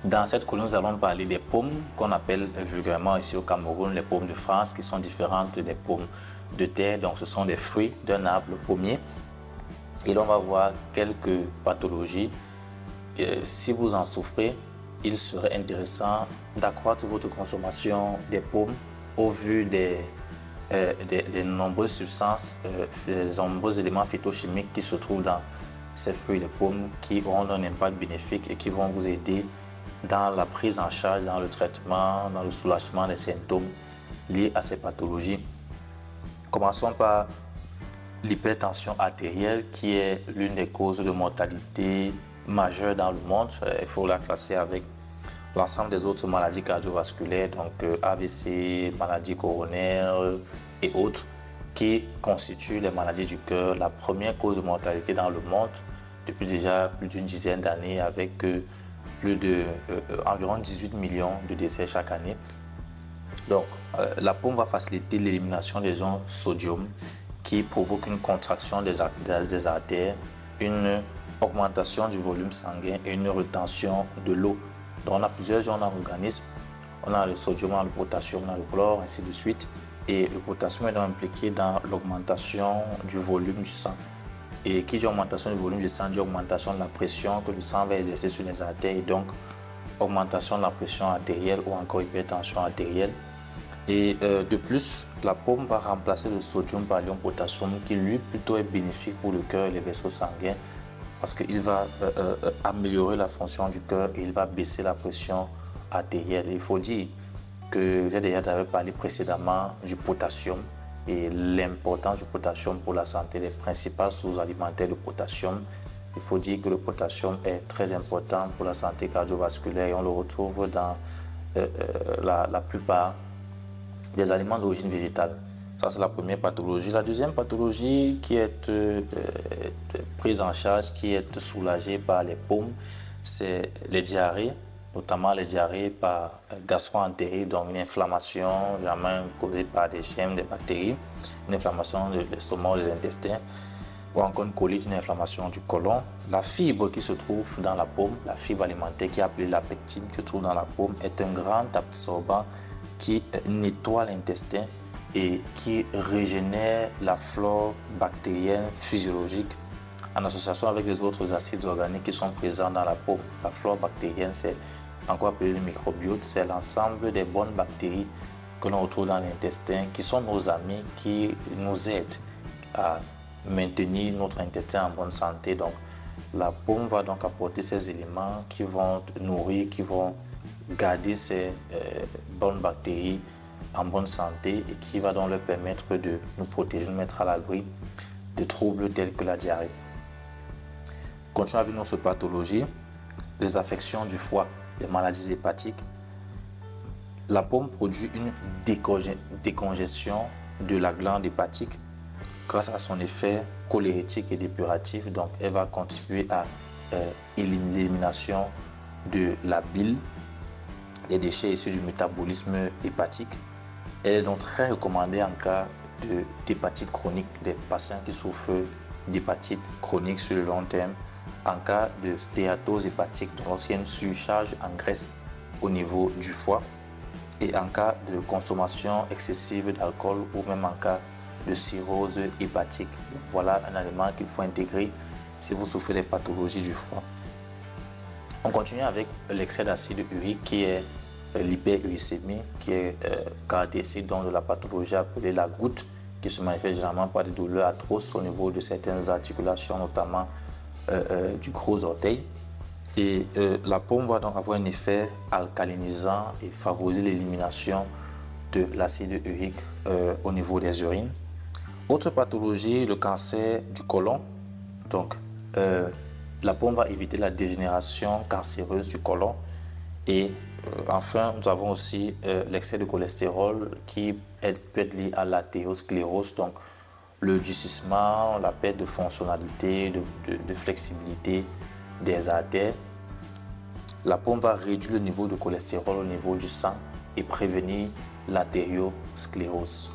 Dans cette chronique, nous allons parler des pommes qu'on appelle vulgairement ici au Cameroun les pommes de France, qui sont différentes des pommes de terre. Donc, ce sont des fruits d'un arbre, le pommier. Et là, on va voir quelques pathologies. Si vous en souffrez, il serait intéressant d'accroître votre consommation des pommes au vu des nombreuses substances, des nombreux éléments phytochimiques qui se trouvent dans ces fruits de pommes qui auront un impact bénéfique et qui vont vous aider dans la prise en charge, dans le traitement, dans le soulagement des symptômes liés à ces pathologies. Commençons par l'hypertension artérielle qui est l'une des causes de mortalité majeure dans le monde. Il faut la classer avec l'ensemble des autres maladies cardiovasculaires, donc AVC, maladies coronaires et autres, qui constituent les maladies du cœur, la première cause de mortalité dans le monde depuis déjà plus d'une dizaine d'années, avec environ 18 millions de décès chaque année. Donc, la pomme va faciliter l'élimination des ions sodium qui provoque une contraction des artères, une augmentation du volume sanguin et une rétention de l'eau. Donc, on a plusieurs ions dans l'organisme. On a le sodium, on a le potassium, on a le chlore, ainsi de suite. Et le potassium est donc impliqué dans l'augmentation du volume du sang. Et qui dit augmentation du volume du sang dit augmentation de la pression que le sang va exercer sur les artères, et donc augmentation de la pression artérielle ou encore hypertension artérielle. Et de plus, la pomme va remplacer le sodium par l'ion potassium qui lui plutôt est bénéfique pour le cœur et les vaisseaux sanguins parce qu'il va améliorer la fonction du cœur et il va baisser la pression artérielle. Il faut dire que j'ai déjà parlé précédemment du potassium et l'importance du potassium pour la santé, les principales sources alimentaires de potassium. Il faut dire que le potassium est très important pour la santé cardiovasculaire et on le retrouve dans la plupart des aliments d'origine végétale. Ça, c'est la première pathologie. La deuxième pathologie qui est prise en charge, qui est soulagée par les pommes, c'est les diarrhées, notamment les diarrhées par gastro-entérite, donc une inflammation causée par des germes, des bactéries, une inflammation de l'estomac, des intestins, ou encore une colite, une inflammation du côlon. La fibre qui se trouve dans la pomme, la fibre alimentaire qui est appelée la pectine, qui se trouve dans la pomme, est un grand absorbant qui nettoie l'intestin et qui régénère la flore bactérienne physiologique en association avec les autres acides organiques qui sont présents dans la pomme. La flore bactérienne, c'est encore appelé le microbiote, c'est l'ensemble des bonnes bactéries que l'on retrouve dans l'intestin, qui sont nos amis, qui nous aident à maintenir notre intestin en bonne santé. Donc, la pomme va donc apporter ces éléments qui vont nourrir, qui vont garder ces bonnes bactéries en bonne santé et qui va donc leur permettre de nous protéger, de nous mettre à l'abri de troubles tels que la diarrhée. Continuons avec notre pathologie, les affections du foie, les maladies hépatiques. La pomme produit une décongestion de la glande hépatique grâce à son effet cholérétique et dépuratif. Donc, elle va contribuer à l'élimination de la bile, les déchets issus du métabolisme hépatique. Elle est donc très recommandée en cas d'hépatite chronique, des patients qui souffrent d'hépatite chronique sur le long terme, en cas de stéatose hépatique, donc lorsqu'il y a une surcharge en graisse au niveau du foie, et en cas de consommation excessive d'alcool ou même en cas de cirrhose hépatique. Donc, voilà un élément qu'il faut intégrer si vous souffrez des pathologies du foie. On continue avec l'excès d'acide urique qui est l'hyperuricémie, qui est caractéristique de la pathologie appelée la goutte, qui se manifeste généralement par des douleurs atroces au niveau de certaines articulations, notamment du gros orteil. Et la pomme va donc avoir un effet alcalinisant et favoriser l'élimination de l'acide urique au niveau des urines. Autre pathologie, le cancer du côlon. Donc, la pomme va éviter la dégénération cancéreuse du côlon. Et enfin, nous avons aussi l'excès de cholestérol qui peut être lié à l'athérosclérose, donc le durcissement, la perte de fonctionnalité, de flexibilité des artères. La pomme va réduire le niveau de cholestérol au niveau du sang et prévenir l'athérosclérose.